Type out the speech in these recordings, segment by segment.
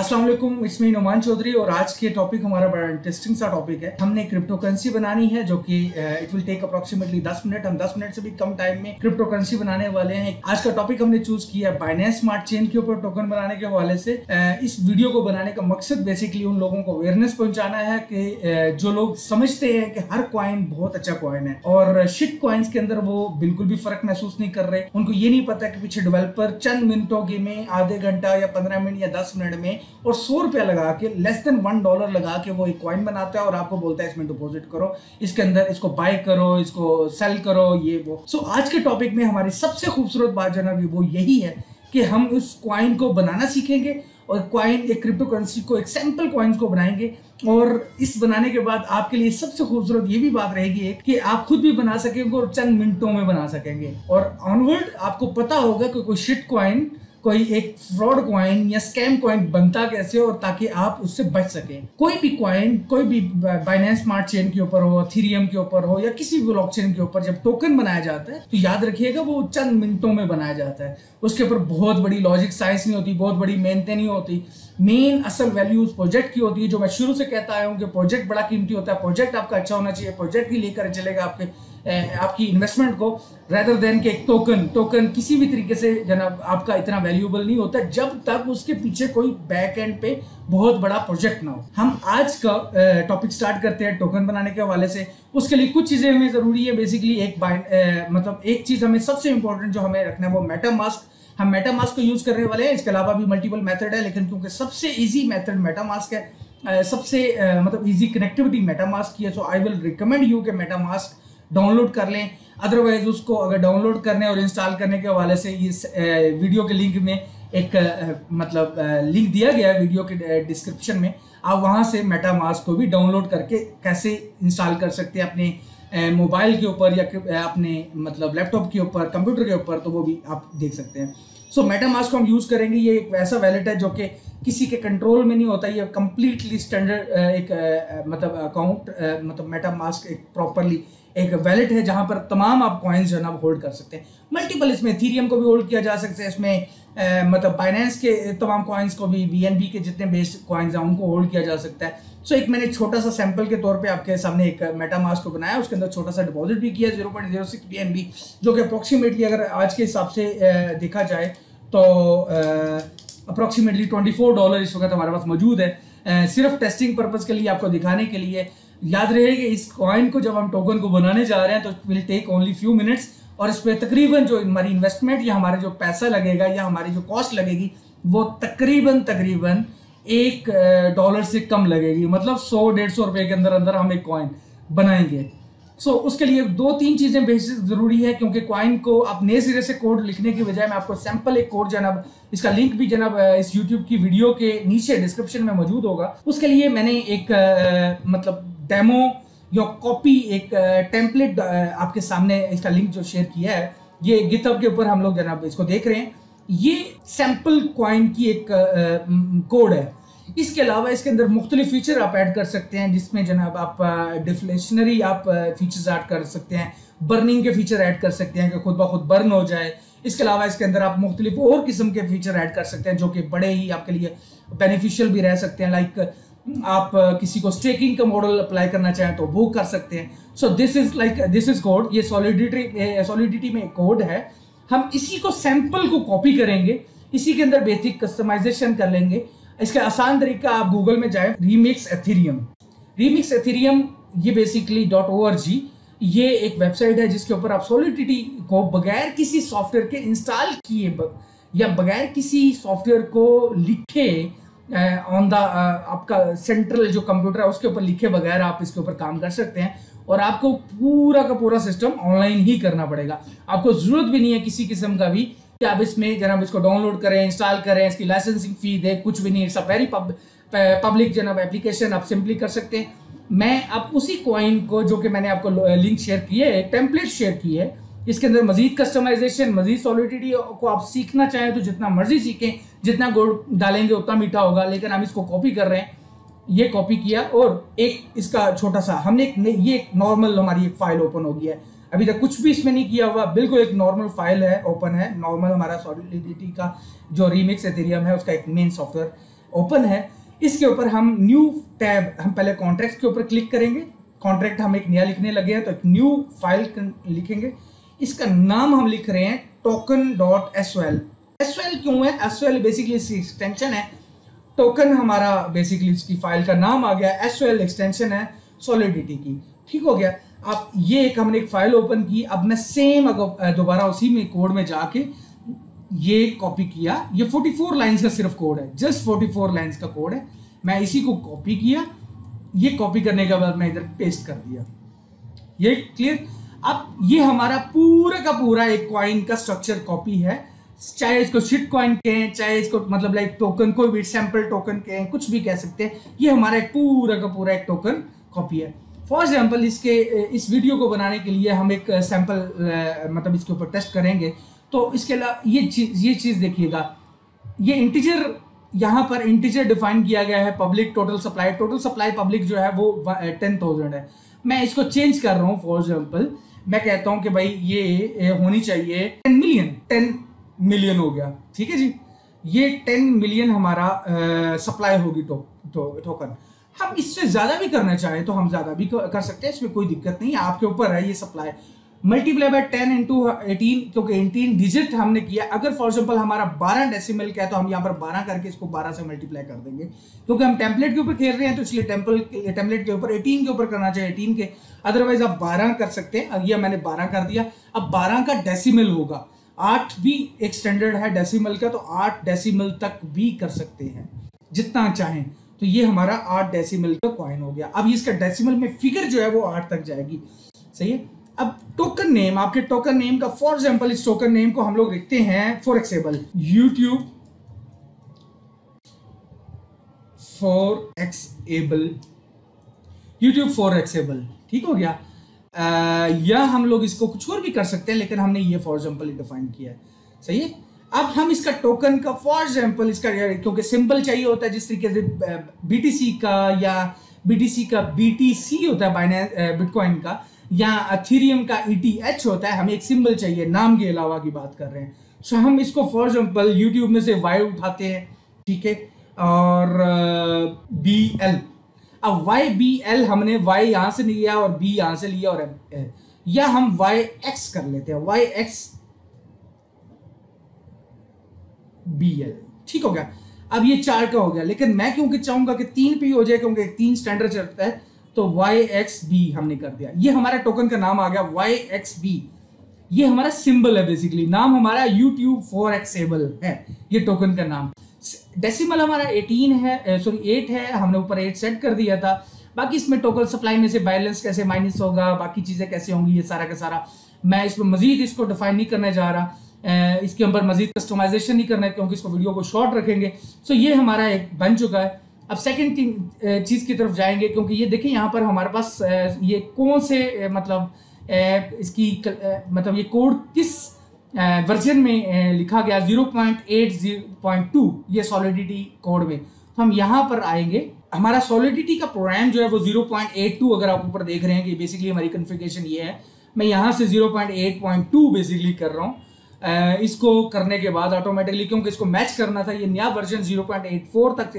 अस्सलाम वालेकुम, it's me Numan Chaudhary. और आज के टॉपिक हमारा बड़ा इंटरेस्टिंग सा टॉपिक है। हमने क्रिप्टो करेंसी बनानी है जो कि it will take approximately 10 minute. हम 10 मिनट से भी कम टाइम में क्रिप्टो करेंसी बनाने वाले हैं। आज का टॉपिक हमने चूज किया बाइनेंस स्मार्ट चेन के ऊपर टोकन बनाने के हवाले से। इस वीडियो को बनाने का मकसद बेसिकली उन लोगों को अवेयरनेस पहुंचाना है कि जो लोग समझते हैं कि हर कॉइन बहुत अच्छा कॉइन है और शिट कॉइन्स के अंदर वो बिल्कुल भी फर्क महसूस नहीं कर रहे। उनको ये नहीं पता कि पीछे डेवलपर चंद मिनटों के में, आधे घंटा या 15 मिनट या 10 मिनट में और 100 रुपया लगा के, लेस देन $1 लगा के वो एक कॉइन बनाता है और आपको बोलता है इसमें डिपॉजिट करो, इसके अंदर इसको बाय करो, इसको सेल करो, ये वो। सो आज के टॉपिक में हमारी सबसे खूबसूरत बात जो है वो यही है कि हम उस कॉइन को बनाना सीखेंगे और कॉइन, एक क्रिप्टो करेंसी को, एक सैंपल कॉइन्स को बनाएंगे। और इस बनाने के बाद आपके लिए सबसे खूबसूरत ये भी बात रहेगी कि आप खुद भी बना सकेंगे और चंद मिनटों में बना सकेंगे। और ऑनवर्ड आपको पता होगा कि कोई शिट कॉइन, कोई एक फ्रॉड कॉइन या स्कैम कॉइन बनता कैसे और ताकि आप उससे बच सकें। कोई भी कॉइन, कोई भी बाइनेंस स्मार्ट चेन के ऊपर हो, इथेरियम के ऊपर हो या किसी भी ब्लॉकचेन के ऊपर जब टोकन बनाया जाता है तो याद रखिएगा वो चंद मिनटों में बनाया जाता है। उसके ऊपर बहुत बड़ी लॉजिक साइंस नहीं होती, बहुत बड़ी मेहनत नहीं होती। मेन असल वैल्यू उस प्रोजेक्ट की होती है। जो मैं शुरू से कहता आया हूँ कि प्रोजेक्ट बड़ा कीमती होता है। प्रोजेक्ट आपका अच्छा होना चाहिए, प्रोजेक्ट ही लेकर चलेगा आपकी इन्वेस्टमेंट को, रेदर देन के एक टोकन किसी भी तरीके से जनाब आपका इतना वैल्यूएबल नहीं होता जब तक उसके पीछे कोई बैक एंड पे बहुत बड़ा प्रोजेक्ट ना हो। हम आज का टॉपिक स्टार्ट करते हैं टोकन बनाने के हवाले से। उसके लिए कुछ चीजें हमें जरूरी है। बेसिकली एक चीज हमें सबसे इंपॉर्टेंट जो हमें रखना है वो मेटामास्क। हम मेटामास्क को यूज करने वाले हैं। इसके अलावा भी मल्टीपल मेथड है, लेकिन क्योंकि सबसे इजी मेथड मेटामास्क है, सबसे इजी कनेक्टिविटी मेटामास्क की है, सो आई विल रिकमेंड यू कि मेटामास्क डाउनलोड कर लें। अदरवाइज उसको अगर डाउनलोड करने और इंस्टॉल करने के हवाले से इस वीडियो के लिंक में एक लिंक दिया गया है वीडियो के डिस्क्रिप्शन में। आप वहां से मेटामास्क को भी डाउनलोड करके कैसे इंस्टॉल कर सकते हैं अपने मोबाइल के ऊपर या अपने लैपटॉप के ऊपर, कंप्यूटर के ऊपर, तो वो भी आप देख सकते हैं। सो मेटामास्क को हम यूज करेंगे। ये एक ऐसा वैलेट है जो कि किसी के कंट्रोल में नहीं होता। ये कंप्लीटली स्टैंडर्ड एक अकाउंट मेटामास्क एक प्रॉपरली एक वैलेट है जहां पर तमाम आप कॉइन्स जो है ना होल्ड कर सकते हैं। मल्टीपल इसमें इथेरियम को भी होल्ड किया जा सकता है। इसमें बाइनेंस के तमाम कॉइन्स को भी, BNB के जितने बेस्ड कॉइन्स हैं उनको होल्ड किया जा सकता है। सो एक मैंने छोटा सा सैंपल के तौर पे आपके सामने एक मेटामास्क को बनाया, उसके अंदर छोटा सा डिपॉजिट भी किया 0.06 BNB, जो कि अप्रोक्सीमेटली अगर आज के हिसाब से देखा जाए तो अप्रोक्सीमेटली $24 इस वक्त हमारे पास मौजूद है। सिर्फ टेस्टिंग पर्पज के लिए, आपको दिखाने के लिए। याद रहे कि इस कॉइन को जब हम टोकन को बनाने जा रहे हैं तो will take only few minutes और इस पे तकरीबन जो हमारी इन्वेस्टमेंट या हमारे जो पैसा लगेगा या हमारी जो कॉस्ट लगेगी वो तकरीबन $1 से कम लगेगी। मतलब 100-150 रुपए के अंदर अंदर हम एक कॉइन बनाएंगे। सो उसके लिए 2-3 चीजें बेसिक जरूरी है, क्योंकि कॉइन को आप नए सिरे से कोड लिखने की बजाय मैं आपको सैंपल एक कोड जनाब, इसका लिंक भी जनाब इस यूट्यूब की वीडियो के नीचे डिस्क्रिप्शन में मौजूद होगा। उसके लिए मैंने एक डेमो या कॉपी, एक टेम्पलेट आपके सामने इसका लिंक जो शेयर किया है, ये गिटहब के ऊपर हम लोग जनाब इसको देख रहे हैं। ये सैंपल कॉइन की एक कोड है। इसके अलावा इसके अंदर मुख्तलिफ फीचर आप ऐड कर सकते हैं, जिसमें जनाब आप डिफ्लेशनरी आप फीचर्स ऐड कर सकते हैं, बर्निंग के फीचर ऐड कर सकते हैं कि खुद ब खुद बर्न हो जाए। इसके अलावा इसके अंदर आप मुख्तलिफ और किस्म के फीचर ऐड कर सकते हैं जो कि बड़े ही आपके लिए बेनिफिशियल भी रह सकते हैं। लाइक आप किसी को स्टेकिंग का मॉडल अप्लाई करना चाहें तो वो कर सकते हैं। सो दिस इज कोड। ये सॉलिडिटी में कोड है। हम इसी को सैंपल को कॉपी करेंगे, इसी के अंदर बेसिक कस्टमाइजेशन कर लेंगे। इसका आसान तरीका, आप गूगल में जाए, रीमिक्स एथेरियम, ये बेसिकली .org, ये एक वेबसाइट है जिसके ऊपर आप सॉलिडिटी को बगैर किसी सॉफ्टवेयर के इंस्टॉल किए या बगैर किसी सॉफ्टवेयर को लिखे ऑन द आपका सेंट्रल जो कंप्यूटर है उसके ऊपर लिखे बगैर आप इसके ऊपर काम कर सकते हैं। और आपको पूरा का पूरा सिस्टम ऑनलाइन ही करना पड़ेगा। आपको जरूरत भी नहीं है किसी किस्म का भी कि आप इसमें जनाब इसको डाउनलोड करें, इंस्टॉल करें, इसकी लाइसेंसिंग फी दे, कुछ भी नहीं। इट्स अ वेरी पब्लिक जनाब एप्लीकेशन, आप सिंपली कर सकते हैं। मैं अब उसी कॉइन को, जो कि मैंने आपको लिंक शेयर की है, टेम्पलेट शेयर की है, इसके अंदर मजीद कस्टमाइजेशन, मजीद सॉलिडिटी को आप सीखना चाहें तो जितना मर्जी सीखें, जितना गुड़ डालेंगे उतना मीठा होगा। लेकिन हम इसको कॉपी कर रहे हैं, ये कॉपी किया और एक इसका छोटा सा हमने ये एक नॉर्मल हमारी एक फाइल ओपन हो गया है। अभी तक कुछ भी इसमें नहीं किया हुआ, बिल्कुल एक नॉर्मल फाइल है, ओपन है, नॉर्मल हमारा सॉलिडिटी का जो रीमिक्स एथेरियम है उसका एक मेन सॉफ्टवेयर ओपन है। इसके ऊपर हम न्यू टैब, हम पहले कॉन्ट्रैक्ट के ऊपर क्लिक करेंगे। कॉन्ट्रैक्ट हम एक नया लिखने लगे हैं तो एक न्यू फाइल लिखेंगे। इसका नाम हम लिख रहे हैं token.sol। SOL क्यों है? SOL बेसिकली इसकी एक्सटेंशन है। टोकन हमारा बेसिकली इसकी फाइल का नाम आ गया, SOL एक्सटेंशन है सॉलिडिटी की। ठीक हो गया। अब ये एक हमने एक फाइल ओपन की। अब मैं सेम दोबारा उसी में कोड में जाके ये कॉपी किया। ये 44 लाइंस का सिर्फ कोड है, जस्ट 44 लाइंस का कोड है। मैं इसी को कॉपी किया। ये कॉपी करने के बाद मैं इधर पेस्ट कर दिया। ये क्लियर। अब ये हमारा पूरा का पूरा एक कॉइन का स्ट्रक्चर कॉपी है। चाहे इसको शिट कॉइन कहें, चाहे इसको मतलब लाइक टोकन, कोई भी सैंपल टोकन कहें, कुछ भी कह सकते हैं। ये हमारा एक पूरा का पूरा एक टोकन कॉपी है। फॉर एग्जाम्पल इस वीडियो को बनाने के लिए हम एक सैंपल मतलब इसके ऊपर टेस्ट करेंगे। तो इसके अलावा ये चीज़ देखिएगा, ये इंटीजर, यहाँ पर इंटीजर डिफाइन किया गया है पब्लिक टोटल सप्लाई पब्लिक जो है वो 10,000 है। मैं इसको चेंज कर रहा हूँ। फॉर एग्जाम्पल मैं कहता हूँ कि भाई ये होनी चाहिए 10 मिलियन हो गया। ठीक है जी, ये 10 मिलियन हमारा सप्लाई होगी टोकन। हम इससे ज्यादा भी करना चाहें तो हम ज्यादा भी कर सकते हैं, इसमें कोई दिक्कत नहीं है, आपके ऊपर है। ये सप्लाई मल्टीप्लाई बाय 10 इंटू 18, क्योंकि 18 डिजिट हमने किया। अगर फॉर एग्जाम्पल हमारा 12 डेसिमल का है तो हम यहाँ पर 12 करके इसको 12 से मल्टीप्लाई कर देंगे, क्योंकि हम टेम्पलेट के ऊपर खेल रहे हैं तो इसलिए टेम्पलेट के ऊपर 18 के ऊपर करना चाहिए, 18 के। अदरवाइज आप 12 कर सकते हैं। ये मैंने 12 कर दिया। अब 12 का डेसिमल होगा, 8 भी एक स्टैंडर्ड है डेसिमल का, तो 8 डेसिमल तक भी कर सकते हैं जितना चाहें। तो ये हमारा 8 डेसिमल का कॉइन हो गया। अब इसका डेसिमल में फिगर जो है वो 8 तक जाएगी। सही है। अब टोकन नेम, आपके टोकन नेम का फॉर एग्जांपल इस टोकन नेम को हम लोग लिखते हैं फॉरेक्सेबल, YouTube फॉरेक्सेबल। ठीक हो गया। या हम लोग इसको कुछ और भी कर सकते हैं, लेकिन हमने ये फॉर एग्जांपल डिफाइन किया है। सही है। अब हम इसका टोकन का फॉर एग्जांपल इसका, क्योंकि सिंबल चाहिए होता है जिस तरीके से BTC का या BTC होता है बाइनेंस बिटकॉइन का, या अथेरियम का ETH होता है। हमें एक सिंबल चाहिए, नाम के अलावा की बात कर रहे हैं। सो हम इसको फॉर एग्जांपल यूट्यूब में से Y उठाते हैं। ठीक है। और BL, अब YBL हमने Y यहां से लिया और B यहां से लिया, और या हम YX कर लेते हैं, YXBL। ठीक हो गया। अब ये 4 का हो गया, लेकिन मैं क्योंकि चाहूंगा कि 3 पे हो जाए, क्योंकि 3 स्टैंडर्ड चलता है, तो YXB हमने कर दिया। ये हमारा टोकन का नाम आ गया YXB। ये हमारा सिंबल है, बेसिकली नाम हमारा YouTube फॉरेक्सेबल है, ये टोकन का नाम। डेसिमल हमारा 18 है, सॉरी 8 है, हमने ऊपर 8 सेट कर दिया था। बाकी इसमें टोकन सप्लाई में से बैलेंस कैसे माइनस होगा, बाकी चीजें कैसे होंगी, ये सारा का सारा मैं इसमें मजीद इसको डिफाइन नहीं करने जा रहा। इसके ऊपर मजीद कस्टमाइजेशन नहीं करना है, क्योंकि इसको वीडियो को शॉर्ट रखेंगे। सो ये हमारा एक बन चुका है। अब सेकंड चीज की तरफ जाएंगे, क्योंकि ये देखिए यहाँ पर हमारे पास ये कौन से मतलब इसकी मतलब ये कोड किस वर्जन में लिखा गया, 0.8.2 ये सॉलिडिटी कोड में। तो हम यहाँ पर आएंगे। हमारा सॉलिडिटी का प्रोग्राम जो है वो 0.82, अगर आप ऊपर देख रहे हैं कि बेसिकली हमारी कॉन्फ़िगरेशन ये है। मैं यहाँ से 0.8.2 बेसिकली कर रहा हूँ। इसको करने के बाद ऑटोमेटिकली, क्योंकि इसको मैच करना था, ये नया वर्जन 0.84 तक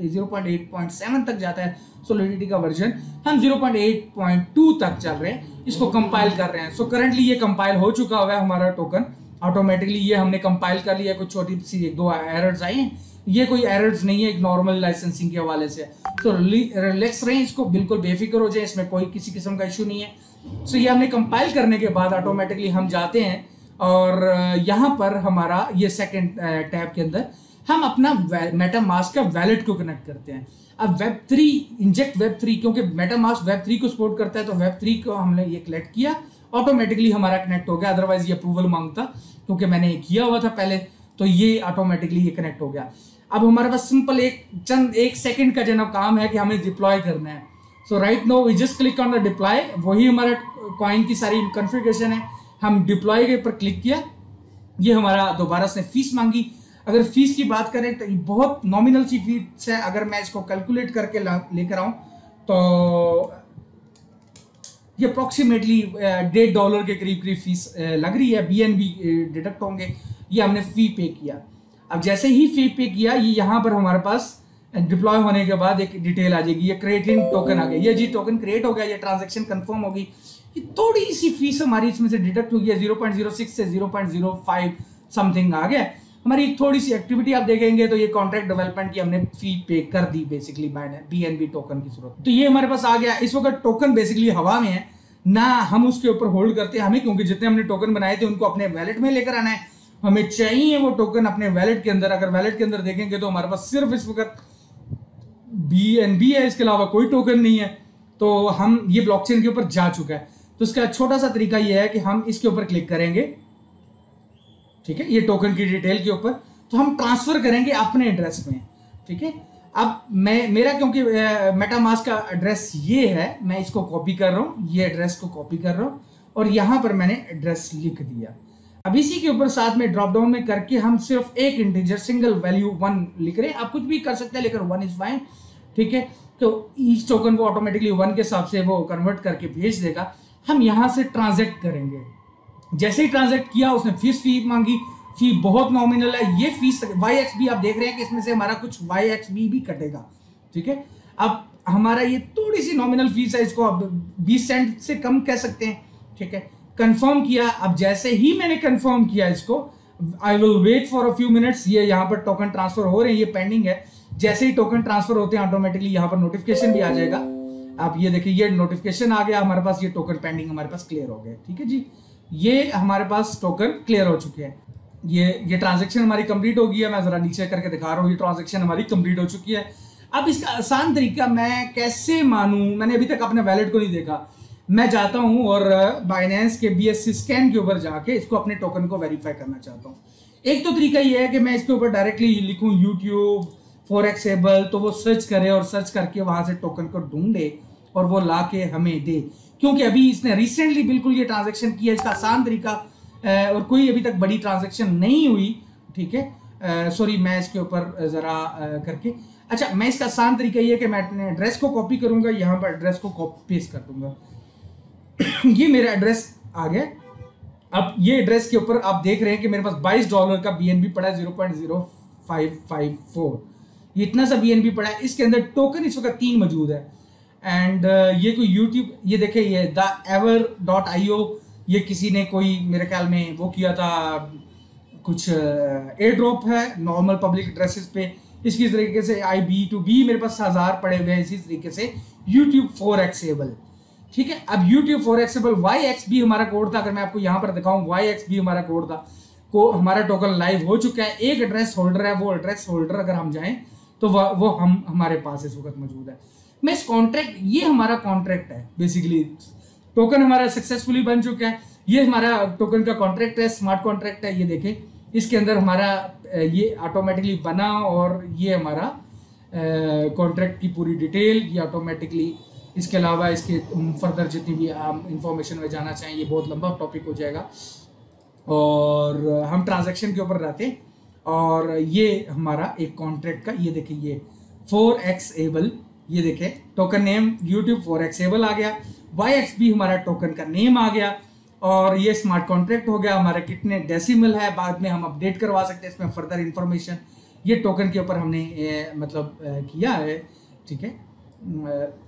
0.8.7 तक जाता है सॉलिडिटी का वर्जन, हम 0.8.2 तक चल रहे हैं, इसको कंपाइल कर रहे हैं। सो करंटली ये कंपाइल हो चुका हुआ है हमारा टोकन ऑटोमेटिकली। ये हमने कंपाइल कर लिया। कुछ छोटी सी 1-2 एरर्स आई हैं, ये कोई एरर्स नहीं है, एक नॉर्मल लाइसेंसिंग के हवाले से। तो रिलैक्स रहें, इसको बिल्कुल बेफिक्र हो जाए, इसमें कोई किसी किस्म का इशू नहीं है। सो ये हमने कंपाइल करने के बाद ऑटोमेटिकली हम जाते हैं और यहाँ पर हमारा ये सेकंड टैब के अंदर हम अपना मेटामास्क का वैलेट को कनेक्ट करते हैं। अब Web3 इंजेक्ट Web3, क्योंकि मेटामास्क Web3 को सपोर्ट करता है, तो Web3 को हमने ये कलेक्ट किया, ऑटोमेटिकली हमारा कनेक्ट हो गया। अदरवाइज ये अप्रूवल मांगता, क्योंकि मैंने ये किया हुआ था पहले, तो ये ऑटोमेटिकली ये कनेक्ट हो गया। अब हमारे पास सिंपल एक सेकंड का जनाब काम है कि हमें डिप्लॉय करना है। So right now we just click on the deploy. वही हमारा कॉइन की सारी कॉन्फ़िगरेशन है। हम डिप्लॉय के ऊपर क्लिक किया, ये हमारा दोबारा से फीस मांगी। अगर फीस की बात करें तो ये बहुत नॉमिनल सी फीस है। अगर मैं इसको कैलकुलेट करके लेकर आऊँ तो ये अप्रॉक्सीमेटली $1.5 के करीब फीस लग रही है। BNB डिडक्ट होंगे। ये हमने फी पे किया। अब जैसे ही फी पे किया, ये यहाँ पर हमारे पास डिप्लॉय होने के बाद एक डिटेल आ जाएगी, ये क्रिएटिंग टोकन आ गया, ये जी टोकन क्रिएट हो गया, ये ट्रांजैक्शन कंफर्म होगी। ये थोड़ी सी फीस हमारी इसमें से डिडक्ट हुई है, 0.06 से 0.05 समथिंग आ गया। हमारी थोड़ी सी एक्टिविटी आप देखेंगे तो ये कॉन्ट्रैक्ट डेवलपमेंट की हमने फी पे कर दी बेसिकली BNB टोकन की सूरत। तो ये हमारे पास आ गया। इस वक्त टोकन बेसिकली हवा में है ना, हम उसके ऊपर होल्ड करते हैं हमें, क्योंकि जितने हमने टोकन बनाए थे उनको अपने वैलेट में लेकर आना है, हमें चाहिए वो टोकन अपने वैलेट के अंदर। अगर वैलेट के अंदर देखेंगे तो हमारे पास सिर्फ इस वक्त BNB है, इसके अलावा कोई टोकन नहीं है। तो हम ये ब्लॉकचेन के ऊपर जा चुका है। तो इसका छोटा सा तरीका ये है कि हम इसके ऊपर क्लिक करेंगे, ठीक है, ये टोकन की डिटेल के ऊपर, तो हम ट्रांसफर करेंगे अपने एड्रेस में, ठीक है। अब मेरा क्योंकि मेटामास्क का एड्रेस ये है, मैं इसको कॉपी कर रहा हूं, ये एड्रेस को कॉपी कर रहा हूं और यहां पर मैंने एड्रेस लिख दिया। अब इसी के ऊपर साथ में ड्रॉप डाउन में करके हम सिर्फ एक इंटीजर सिंगल वैल्यू 1 लिख रहे हैं। आप कुछ भी कर सकते हैं, लेकिन 1 इज फाइन, ठीक है। तो ईच टोकन को ऑटोमेटिकली 1 के हिसाब से वो कन्वर्ट करके भेज देगा। हम यहां से ट्रांजैक्ट करेंगे। जैसे ही ट्रांजैक्ट किया उसने फी मांगी, फी बहुत नॉमिनल है। ये फीस YXB आप देख रहे हैं कि इसमें से हमारा कुछ YXB भी कटेगा, ठीक है। अब हमारा ये थोड़ी सी नॉमिनल फीस है, इसको आप 20 सेंट से कम कह सकते हैं, ठीक है। कंफर्म किया। अब जैसे ही मैंने कंफर्म किया इसको, I will wait for a few minutes, ये यहाँ पर टोकन ट्रांसफर हो रहे हैं, ये पेंडिंग है। जैसे ही टोकन ट्रांसफर होते हैं ऑटोमेटिकली यहाँ पर नोटिफिकेशन भी आ जाएगा। आप ये देखिए, ये नोटिफिकेशन आ गया हमारे पास, ये टोकन पेंडिंग हमारे पास क्लियर हो गया, ठीक है जी। ये हमारे पास टोकन क्लियर हो चुके हैं। ये ट्रांजैक्शन हमारी कंप्लीट हो गई है। मैं जरा नीचे करके दिखा रहा हूँ, ये ट्रांजैक्शन हमारी कंप्लीट हो चुकी है। अब इसका आसान तरीका मैं कैसे मानूं, मैंने अभी तक अपने वैलेट को नहीं देखा। मैं जाता हूं और बाइनेंस के BSC स्कैन के ऊपर जाके इसको अपने टोकन को वेरीफाई करना चाहता हूं। एक तो तरीका ये है कि मैं इसके ऊपर डायरेक्टली लिखूं YouTube Forexable, तो वो सर्च करे और सर्च करके वहां से टोकन को ढूंढे और वो ला के हमें दे। क्योंकि अभी इसने रिसेंटली बिल्कुल ये ट्रांजेक्शन किया, इसका आसान तरीका और कोई अभी तक बड़ी ट्रांजेक्शन नहीं हुई, ठीक है। सॉरी, मैं इसके ऊपर जरा करके, अच्छा, मैं इसका आसान तरीका ये है कि मैं अपने एड्रेस को कॉपी करूंगा, यहाँ पर एड्रेस को कॉपी पेस्ट कर दूंगा। ये मेरा एड्रेस आ गया। अब ये एड्रेस के ऊपर आप देख रहे हैं कि मेरे पास $22 का BNB पड़ा है, 0.0554, ये इतना सा BNB पड़ा है। इसके अंदर टोकन इस वक्त 3 मौजूद है। एंड ये कोई YouTube, ये देखे, ये theever.io, ये किसी ने कोई मेरे ख्याल में वो किया था, कुछ एयर ड्रॉप है नॉर्मल पब्लिक एड्रेसेस पे। इसकी तरीके से IB2B मेरे पास 1000 पड़े हुए हैं। इसी तरीके से YouTube Forexable, ठीक है। अब YouTube Forexable YXB हमारा कोड था, अगर मैं आपको यहाँ पर दिखाऊं, YXB हमारा कोड था, को हमारा टोकन लाइव हो चुका है। एक एड्रेस होल्डर है, वो एड्रेस होल्डर अगर हम जाएं तो वो हमारे पास इस वक्त मौजूद है। मैं इस कॉन्ट्रैक्ट, ये हमारा कॉन्ट्रैक्ट है बेसिकली, टोकन हमारा सक्सेसफुली बन चुका है। ये हमारा टोकन का कॉन्ट्रैक्ट है, स्मार्ट कॉन्ट्रैक्ट है। ये देखें, इसके अंदर हमारा ये ऑटोमेटिकली बना और ये हमारा कॉन्ट्रैक्ट की पूरी डिटेल ये ऑटोमेटिकली। इसके अलावा इसके फर्दर जितनी भी हम इंफॉर्मेशन में जाना चाहें, ये बहुत लंबा टॉपिक हो जाएगा। और हम ट्रांजैक्शन के ऊपर रहते हैं और ये हमारा एक कॉन्ट्रैक्ट का, ये देखिए, ये Forexable, ये देखें, टोकन नेम YouTube Forexable आ गया। YXB हमारा टोकन का नेम आ गया और ये स्मार्ट कॉन्ट्रैक्ट हो गया। हमारा कितने डेसिमल है बाद में हम अपडेट करवा सकते हैं इसमें फर्दर इंफॉर्मेशन। ये टोकन के ऊपर हमने किया है, ठीक है।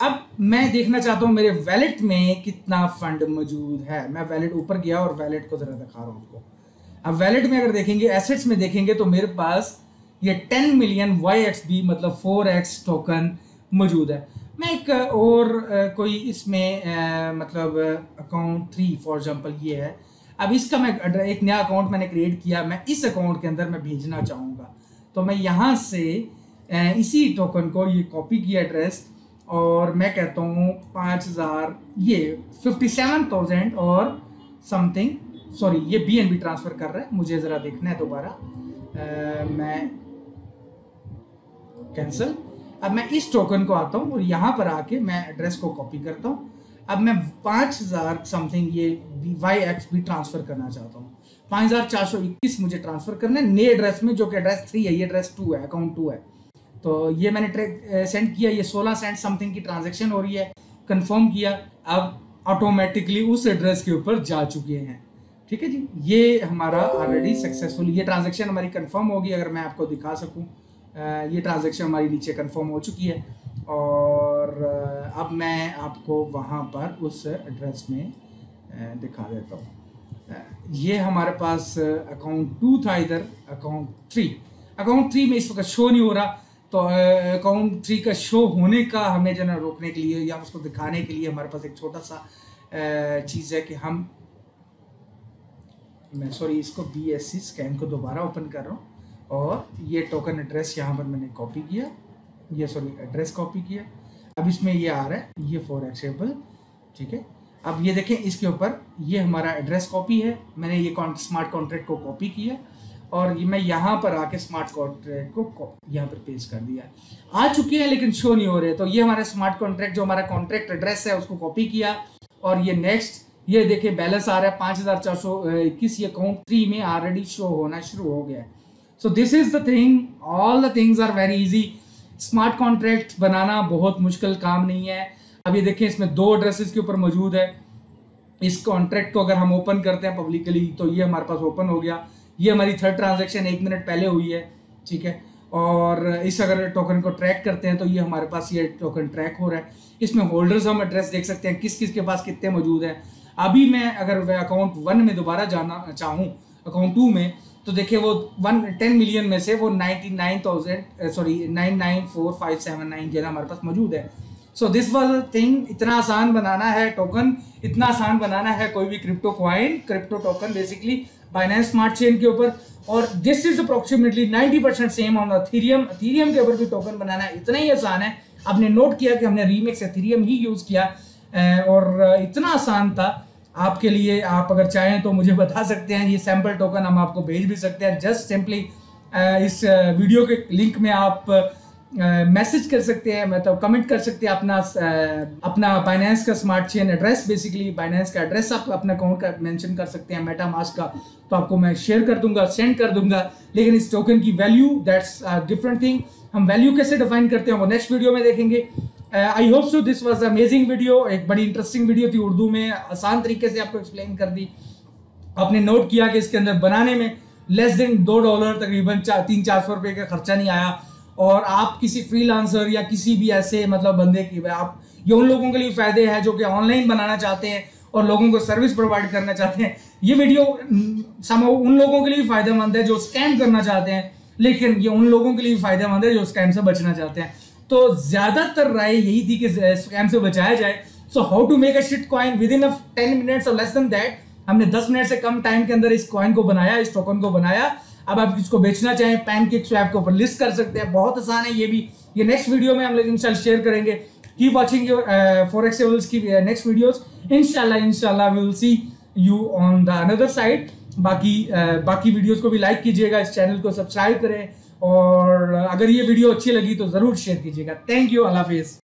अब मैं देखना चाहता हूँ मेरे वैलेट में कितना फंड मौजूद है। मैं वैलेट ऊपर गया और वैलेट को जरा दिखा रहा हूँ आपको। अब वैलेट में अगर देखेंगे, एसेट्स में देखेंगे तो मेरे पास ये 10 मिलियन YXB मतलब 4x टोकन मौजूद है। मैं एक और कोई इसमें मतलब अकाउंट 3 फॉर एग्जांपल ये है। अब इसका मैं एक नया अकाउंट मैंने क्रिएट किया, मैं इस अकाउंट के अंदर मैं भेजना चाहूँगा, तो मैं यहाँ से इसी टोकन को ये कॉपी किया एड्रेस और मैं कहता हूँ 5000, ये 57,000 और समथिंग, सॉरी ये BNB ट्रांसफर कर रहा है, मुझे ज़रा देखना है दोबारा। मैं कैंसिल। अब मैं इस टोकन को आता हूँ और यहाँ पर आके मैं एड्रेस को कॉपी करता हूँ। अब मैं 5000 समथिंग ये YXB ट्रांसफर करना चाहता हूँ। 5421 मुझे ट्रांसफर करना है नए एड्रेस में, जो कि एड्रेस 3 है, ये एड्रेस 2 है, अकाउंट 2 है। तो ये मैंने सेंड किया, ये 16 सेंट समथिंग की ट्रांजेक्शन हो रही है, कंफर्म किया। अब ऑटोमेटिकली उस एड्रेस के ऊपर जा चुके हैं, ठीक है जी। ये हमारा ऑलरेडी सक्सेसफुल, ये ट्रांजेक्शन हमारी कंफर्म होगी। अगर मैं आपको दिखा सकूं, ये ट्रांजैक्शन हमारी नीचे कंफर्म हो चुकी है और अब मैं आपको वहाँ पर उस एड्रेस में दिखा देता हूँ। ये हमारे पास अकाउंट 2 था, इधर अकाउंट 3 में इस वक्त शो नहीं हो रहा, तो अकाउंट 3 का शो होने का हमें जो है रोकने के लिए या उसको दिखाने के लिए हमारे पास एक छोटा सा चीज़ है कि मैं इसको BSC स्कैन को दोबारा ओपन कर रहा हूँ और ये टोकन एड्रेस यहाँ पर मैंने कॉपी किया, एड्रेस कॉपी किया। अब इसमें ये आ रहा है, ये फॉरेक्सेबल, ठीक है। अब ये देखें, इसके ऊपर ये हमारा एड्रेस कॉपी है, मैंने ये स्मार्ट कॉन्ट्रैक्ट को कॉपी किया और ये मैं यहाँ पर आके स्मार्ट कॉन्ट्रैक्ट को यहाँ पर पेस्ट कर दिया। आ चुके हैं लेकिन शो नहीं हो रहे, तो ये हमारा स्मार्ट कॉन्ट्रैक्ट जो हमारा कॉन्ट्रैक्ट एड्रेस है उसको कॉपी किया और ये नेक्स्ट, ये देखिए बैलेंस आ रहा है 5421, ये अकाउंट 3 में ऑलरेडी शो होना शुरू हो गया है। So this is the thing, all the things are very easy. Smart contract बनाना बहुत मुश्किल काम नहीं है। अब ये देखें, इसमें 2 एड्रेसेस के ऊपर मौजूद है। इस कॉन्ट्रैक्ट को अगर हम ओपन करते हैं पब्लिकली तो ये हमारे पास ओपन हो गया। ये हमारी 3rd ट्रांजैक्शन 1 मिनट पहले हुई है, ठीक है। और इस अगर टोकन को ट्रैक करते हैं तो ये हमारे पास ये टोकन ट्रैक हो रहा है। इसमें होल्डर्स हम एड्रेस देख सकते हैं, किस किस के पास कितने मौजूद हैं। अभी मैं अगर अकाउंट 1 में दोबारा जाना चाहूँ अकाउंट 2 में, तो देखिए वो 10 मिलियन में से वो 994,579 जो है हमारे पास मौजूद है। So this was a thing. इतना आसान बनाना है टोकन, इतना आसान बनाना है कोई भी crypto coin, crypto token basically Binance smart chain के ऊपर। और this is approximately 90% same on Ethereum. Ethereum के ऊपर भी टोकन बनाना इतना ही आसान है। आपने नोट किया कि हमने रीमिक्स एथेरियम ही यूज किया और इतना आसान था आपके लिए। आप अगर चाहें तो मुझे बता सकते हैं, ये सैम्पल टोकन हम आपको भेज भी सकते हैं। जस्ट सिंपली इस वीडियो के लिंक में आप मैसेज कर सकते हैं, मतलब कमेंट कर सकते हैं अपना बाइनेंस का smart chain address, basically Binance का एड्रेस आप अपना अकाउंट का मेंशन कर सकते हैं, मेटामास्क का, तो आपको मैं शेयर कर दूंगा, सेंड कर दूंगा। लेकिन इस टोकन की वैल्यू, दैट्स डिफरेंट थिंग। हम वैल्यू कैसे डिफाइन करते हैं वो नेक्स्ट वीडियो में देखेंगे। I hope so this was amazing video. एक बड़ी इंटरेस्टिंग वीडियो थी, उर्दू में आसान तरीके से आपको एक्सप्लेन कर दी। आपने नोट किया कि इसके अंदर बनाने में लेस देन $2 तकरीबन 300-400 रुपये का खर्चा नहीं आया। और आप किसी फ्रीलांसर या किसी भी ऐसे मतलब बंदे की, आप ये उन लोगों के लिए फायदे है जो कि ऑनलाइन बनाना चाहते हैं और लोगों को सर्विस प्रोवाइड करना चाहते हैं। ये वीडियो उन लोगों के लिए फायदेमंद है जो स्कैम करना चाहते हैं, लेकिन ये उन लोगों के लिए फायदेमंद है जो स्कैम से बचना चाहते हैं। तो ज्यादातर राय यही थी कि स्कैम से बचाया जाए। So how to make a shit coin within 10 minutes और लेस देन दैट। हमने 10 मिनट से कम टाइम के अंदर इस कॉइन को बनाया, इस टोकन को बनाया। अब आप इसको बेचना चाहें पैनकेक स्वैप के ऊपर लिस्ट कर सकते हैं, बहुत आसान है ये भी। ये नेक्स्ट वीडियो में हम लोग इंशाल्लाह शेयर करेंगे। कीप वाचिंग योर फॉरेक्सेबल्स की नेक्स्ट वीडियोस। इंशाल्लाह we will see you on the another side. बाकी वीडियोस को भी लाइक कीजिएगा, इस चैनल को सब्सक्राइब करें और अगर ये वीडियो अच्छी लगी तो जरूर शेयर कीजिएगा। थैंक यू, अल्लाह हाफिज़।